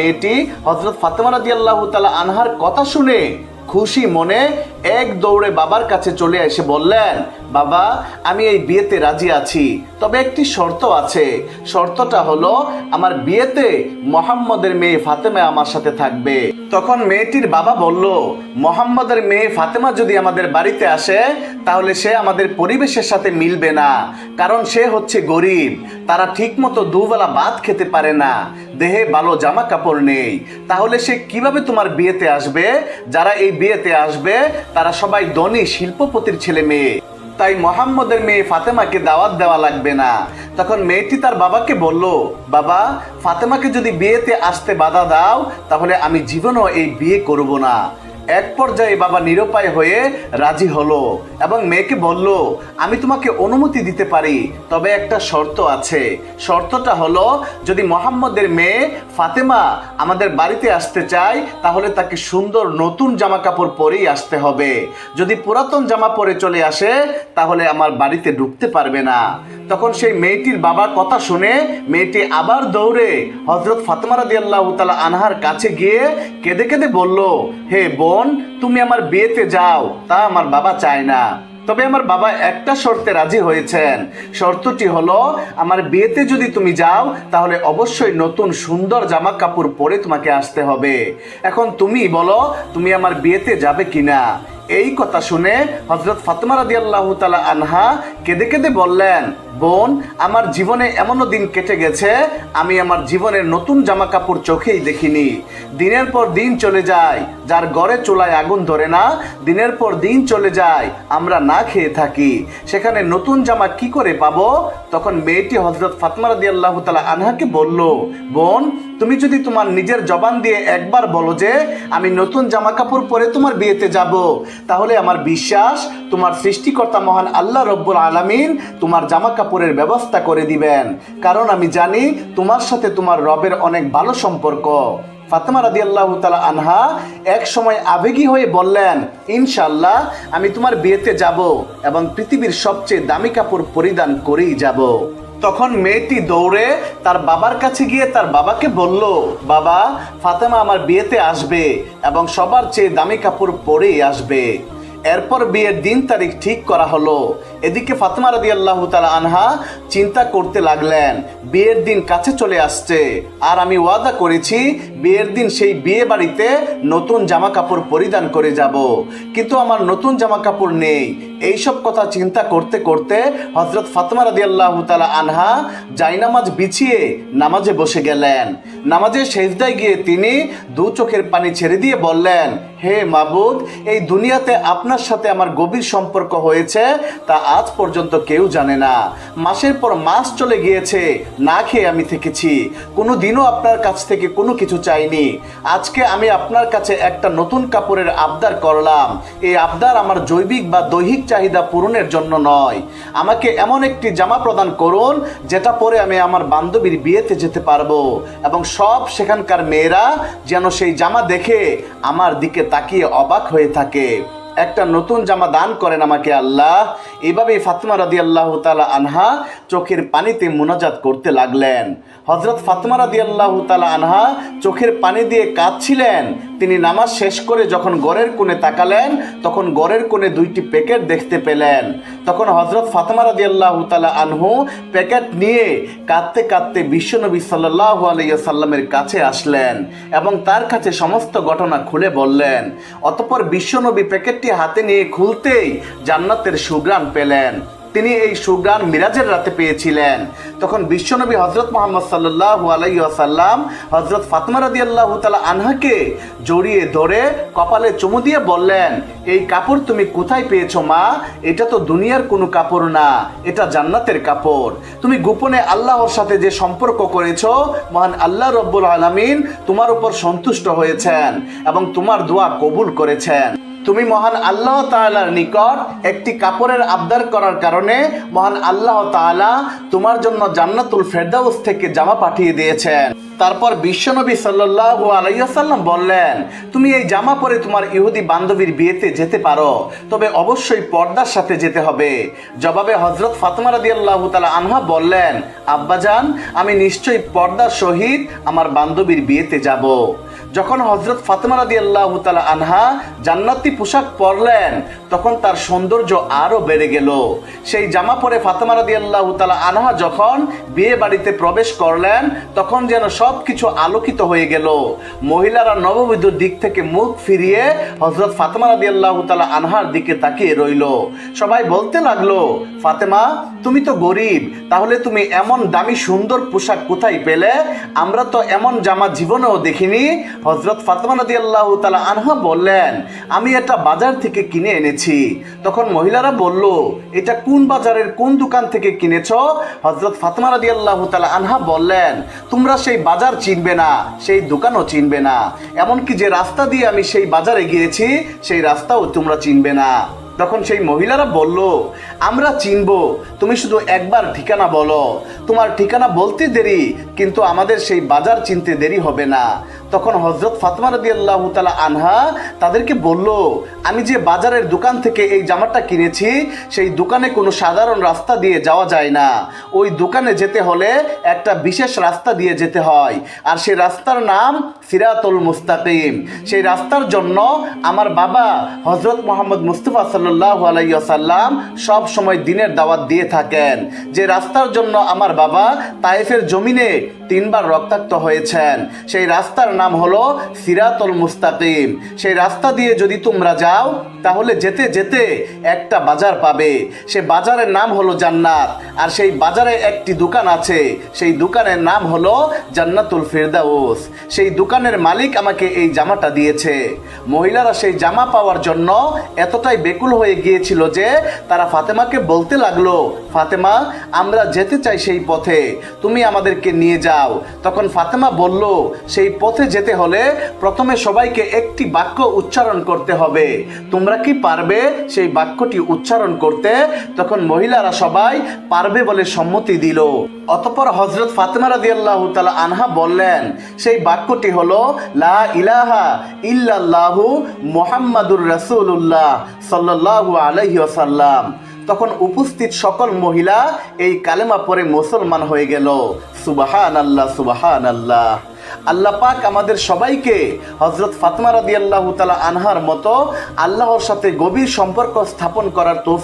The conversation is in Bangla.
মেয়েটি হযরত ফাতেমা রাদিয়াল্লাহু তাআলা আনহার কথা শুনে খুশি মনে এক দৌড়ে বাবার কাছে চলে এসে বললেন, বাবা আমি এই বিয়েতে রাজি আছি, তবে একটি শর্ত আছে। শর্তটা হলো আমার বিয়েতে মুহাম্মদের মেয়ে ফাতেমা আমার সাথে থাকবে। তখন মেয়েটির বাবা বলল, মুহাম্মদের মেয়ে ফাতেমা যদি আমাদের বাড়িতে আসে তাহলে সে আমাদের পরিবেশের সাথে মিলবে না, কারণ সে হচ্ছে গরিব, তারা ঠিকমতো দুবেলা ভাত খেতে পারে না, দেহে ভালো জামা কাপড় নেই, তাহলে সে কিভাবে তোমার বিয়েতে আসবে? যারা এই বিয়েতে আসবে তারা সবাই ধনী শিল্পপতির ছেলে মেয়ে, তাই মুহাম্মদের মেয়ে ফাতেমাকে দাওয়াত দেওয়া লাগবে না। তখন মেয়েটি তার বাবাকে বলল, বাবা ফাতেমাকে যদি বিয়েতে আসতে বাধা দাও তাহলে আমি জীবনও এই বিয়ে করব না। এক পর্যায়ে বাবা নিরুপায় হয়ে রাজি হলো এবং মেয়েকে বলল, আমি তোমাকে অনুমতি দিতে পারি, তবে একটা শর্ত আছে। শর্তটা হলো যদি মুহাম্মদের মেয়ে ফাতেমা আমাদের বাড়িতে আসতে চায় তাহলে তাকে সুন্দর নতুন জামা কাপড় পরেই আসতে হবে। যদি পুরাতন জামা পরে চলে আসে তাহলে আমার বাড়িতে ঢুকতে পারবে না। তখন সেই মেয়েটির বাবার কথা শুনে মেয়েটি আবার দৌড়ে হযরত ফাতেমা রাদিয়াল্লাহু তাআলা আনহার কাছে গিয়ে কেঁদে কেঁদে বলল, হে বোন তুমি আমার বিয়েতে যাও, তা আমার বাবা চায় না, তবে আমার বাবা একটা শর্তে রাজি হয়েছেন। শর্তটি হলো আমার বিয়েতে যদি তুমি যাও তাহলে অবশ্যই নতুন সুন্দর জামা কাপড় পরে তোমাকে আসতে হবে। এখন তুমি বলো তুমি আমার বিয়েতে যাবে কিনা? এই কথা শুনে হযরত ফাতেমা রাদিয়াল্লাহু তাআলা আনহা কেঁদে কেঁদে বললেন, বোন আমার জীবনে এমনও দিন কেটে গেছে আমি আমার জীবনের নতুন জামা কাপড় চোখেই দেখিনি। দিনের পর দিন চলে যায়, যার ঘরে চুলায় আগুন ধরে না, দিনের পর দিন চলে যায় আমরা না খেয়ে থাকি, সেখানে নতুন জামা কি করে পাবো? তখন মেয়েটি হযরত ফাতেমা রাদিয়াল্লাহু তাআলা আনহাকে বলল, বোন তুমি যদি তোমার নিজের জবান দিয়ে একবার বলো যে আমি নতুন জামা কাপড় পরে তোমার বিয়েতে যাব, তাহলে আমার বিশ্বাস তোমার সৃষ্টিকর্তা মহান আল্লাহ রব্বুল আলামিন তোমার জামা কাপড়ের ব্যবস্থা করে দিবেন, কারণ আমি জানি তোমার সাথে তোমার রবের অনেক ভালো সম্পর্ক। ফাতেমা রাদিয়াল্লাহু তাআলা আনহা এক সময় আবেগী হয়ে বললেন, ইনশাআল্লাহ আমি তোমার বিয়েতে যাব এবং পৃথিবীর সবচেয়ে দামি কাপড় পরিধান করেই যাব। তখন মেয়েটি দৌড়ে তার বাবার কাছে গিয়ে তার বাবাকে বলল, বাবা ফাতেমা আমার বিয়েতে আসবে এবং সবার চেয়ে দামি কাপড় পরেই আসবে। এরপর বিয়ের দিন তারিখ ঠিক করা হলো। এদিকে ফাতেমা রাদিয়াল্লাহু তাআলা আনহা চিন্তা করতে লাগলেন, বিয়ের দিন কাছে চলে আসছে আর আমি ওয়াদা করেছি বিয়ের দিন সেই বিয়ে বাড়িতে নতুন জামা কাপড় পরিধান করে যাব, কিন্তু আমার নতুন জামা কাপড় নেই। এইসব কথা চিন্তা করতে করতে হযরত ফাতেমা রাদিয়াল্লাহু তাআলা আনহা জায়নামাজ বিছিয়ে নামাজে বসে গেলেন। নামাজে সেজদায় গিয়ে তিনি দু চোখের পানি ছেড়ে দিয়ে বললেন, হে মাবুদ এই দুনিয়াতে আপনার সাথে আমার গভীর সম্পর্ক হয়েছে তা আজ পর্যন্ত কেউ জানে না। মাসের পর মাস চলে গিয়েছে, না খেয়ে আমি থেকেছি, কোনো দিনও আপনার কাছ থেকে কোনো কিছু চাইনি। আজকে আমি আপনার কাছে একটা নতুন কাপড়ের আবদার করলাম। এই আবদার আমার জৈবিক বা দৈহিক চাহিদা পূরণের জন্য নয়। আমাকে এমন একটি জামা প্রদান করুন যেটা পরে আমি আমার বান্ধবীর বিয়েতে যেতে পারবো এবং সব সেখানকার মেয়েরা যেন সেই জামা দেখে আমার দিকে তাকিয়ে অবাক হয়ে থাকে। একটা নতুন জামা দান করেন আমাকে আল্লাহ। এভাবেই ফাতেমা রাদিয়াল্লাহু তাআলা আনহা চোখের পানিতে মুনাজাত করতে লাগলেন। হযরত ফাতেমা রাদিয়াল্লাহু তাআলা আনহা চোখের পানি দিয়ে কাঁদছিলেন। তিনি নামাজ শেষ করে যখন ঘরের কোণে তাকালেন তখন ঘরের কোণে দুইটি প্যাকেট দেখতে পেলেন। তখন হযরত ফাতেমা রাদিয়াল্লাহু তাআলা আনহু প্যাকেট নিয়ে কাঁদতে কাঁদতে বিশ্বনবী সাল্লাল্লাহু আলাইহি ওয়াসাল্লামের কাছে আসলেন এবং তার কাছে সমস্ত ঘটনা খুলে বললেন। অতঃপর বিশ্বনবী প্যাকেটটি হাতে নিয়ে খুলতেই জান্নাতের সুঘ্রাণ পেলেন। তিনি এই সুঘ্রাণ মিরাজের রাতে পেয়েছিলেন। তখন বিশ্বনবী হযরত মুহাম্মদ সাল্লাল্লাহু আলাইহি ওয়াসাল্লাম হযরত ফাতেমা রাদিয়াল্লাহু তাআলা আনহাকে জড়িয়ে ধরে কপালে চুমু দিয়ে বললেন, এই কাপড় তুমি কোথায় পেয়েছো মা? এটা তো দুনিয়ার কোনো কাপড় না, এটা জান্নাতের কাপড়। তুমি গোপনে আল্লাহর সাথে যে সম্পর্ক করেছো মহান আল্লাহ রব্বুল আলামিন তোমার উপর সন্তুষ্ট হয়েছেন এবং তোমার দোয়া কবুল করেছেন। তুমি মহান আল্লাহ তাআলার নিকট একটি কাপড়ের আবদার করার কারণে মহান আল্লাহ তাআলা তোমার জন্য জান্নাতুল ফেরদাউস থেকে জামা পাঠিয়ে দিয়েছেন। তারপর বিশ্বনবী সাল্লাল্লাহু আলাইহি ওয়াসাল্লাম বললেন, তুমি এই জামা পরে তোমার ইহুদি বান্ধবীর বিয়েতে যেতে পারো, তবে অবশ্যই পর্দার সাথে যেতে হবে। জবাবে হযরত ফাতেমা রাদিয়াল্লাহু তাআলা আনহা বললেন, আব্বাজান, আমি নিশ্চয়ই পর্দার সহিত আমার বান্ধবীর বিয়েতে যাব। যখন হযরত ফাতেমা রাদিয়াল্লাহু তাআলা আনহা জান্নাতি পোশাক পরলেন, তখন তার সৌন্দর্য আরো বেড়ে গেল। সেই জামা পরে ফাতেমা রাদিয়াল্লাহু তাআলা আনহা যখন বিয়ে বাড়িতে প্রবেশ করলেন, তখন যেন সবকিছু আলোকিত হয়ে গেল। মহিলারা নববধূর দিক থেকে মুখ ফিরিয়ে হযরত ফাতেমা রাদিয়াল্লাহু তাআলা আনহার দিকে তাকিয়ে রইল। সবাই বলতে লাগলো, ফাতেমা, তুমি তো গরিব, তাহলে তুমি এমন দামি সুন্দর পোশাক কোথায় পেলে? আমরা তো এমন জামা জীবনেও দেখিনি। হযরত ফাতেমা রাদিয়াল্লাহু তাআলা আনহা বললেন, আমি এটা বাজার থেকে কিনে এনেছি। তখন মহিলারা বলল, এটা কোন বাজারের কোন দোকান থেকে কিনেছো? হযরত ফাতেমা রাদিয়াল্লাহু তাআলা আনহা বললেন, তোমরা সেই বাজার চিনবে না, সেই দোকানও চিনবে না, এমনকি যে রাস্তা দিয়ে আমি সেই বাজারে গিয়েছি সেই রাস্তাও তোমরা চিনবে না। তখন সেই মহিলারা বলল, আমরা চিনব, তুমি শুধু একবার ঠিকানা বলো। তোমার ঠিকানা বলতে দেরি, কিন্তু আমাদের সেই বাজার চিনতে দেরি হবে না। তখন হযরত ফাতেমা রাদিয়াল্লাহু তাআলা আনহা তাদেরকে বলল, আমি যে বাজারের দোকান থেকে এই জামাটা কিনেছি, সেই দোকানে কোনো সাধারণ রাস্তা দিয়ে যাওয়া যায় না। ওই দোকানে যেতে হলে একটা বিশেষ রাস্তা দিয়ে যেতে হয়, আর সেই রাস্তার নাম সিরাতুল মুস্তাকিম। সেই রাস্তার জন্য আমার বাবা হযরত মুহাম্মদ মুস্তাফা সাল্লাল্লাহু আলাইহি ওয়াসাল্লাম সব সময় দিনের দাওয়াত দিয়ে থাকেন। যে রাস্তার জন্য আমার বাবা তায়েফের জমিনে 3 বার রক্তাক্ত হয়েছেন, সেই রাস্তার নাম হলো সিরাতুল মুস্তাকিম। সেই রাস্তা দিয়ে যদি তোমরা যাও, তাহলে যেতে যেতে একটা বাজার পাবে। সে বাজারের নাম হলো জান্নাত, আর সেই বাজারে একটি দোকান আছে, সেই দোকানের নাম হলো জান্নাতুল ফিরদাউস। সেই দোকানের মালিক আমাকে এই জামাটা দিয়েছে। মহিলারা সেই জামা পাওয়ার জন্য এতটাই বেকুল হয়ে গিয়েছিল যে তারা ফাতেমাকে বলতে লাগলো, ফাতেমা, আমরা যেতে চাই সেই পথে, তুমি আমাদেরকে নিয়ে যাও। তখন ফাতেমা বলল, সেই পথে যেতে হলে প্রথমে সবাইকে একটি বাক্য উচ্চারণ করতে হবে, তোমরা কি পারবে সেই বাক্যটি উচ্চারণ করতে? তখন মহিলারা সবাই পারবে বলে সম্মতি দিল। অতঃপর হযরত ফাতেমা রাদিয়াল্লাহু তাআলা আনহা বললেন, সেই বাক্যটি হলো লা ইলাহা ইল্লাল্লাহু মুহাম্মাদুর রাসূলুল্লাহ সাল্লাল্লাহু আলাইহি ওয়াসাল্লাম। তখন উপস্থিত সকল মহিলা এই কালেমা পড়ে মুসলমান হয়ে গেল। সুবহানাল্লাহ, সুবহানাল্লাহ। আল্লাহ পাক আমাদের সবাইকে হযরত ফাতেমা রাদিয়াল্লাহু তাআলা আনহার মতো আল্লাহর সাথে গভীর সম্পর্ক স্থাপন করার তৌফিক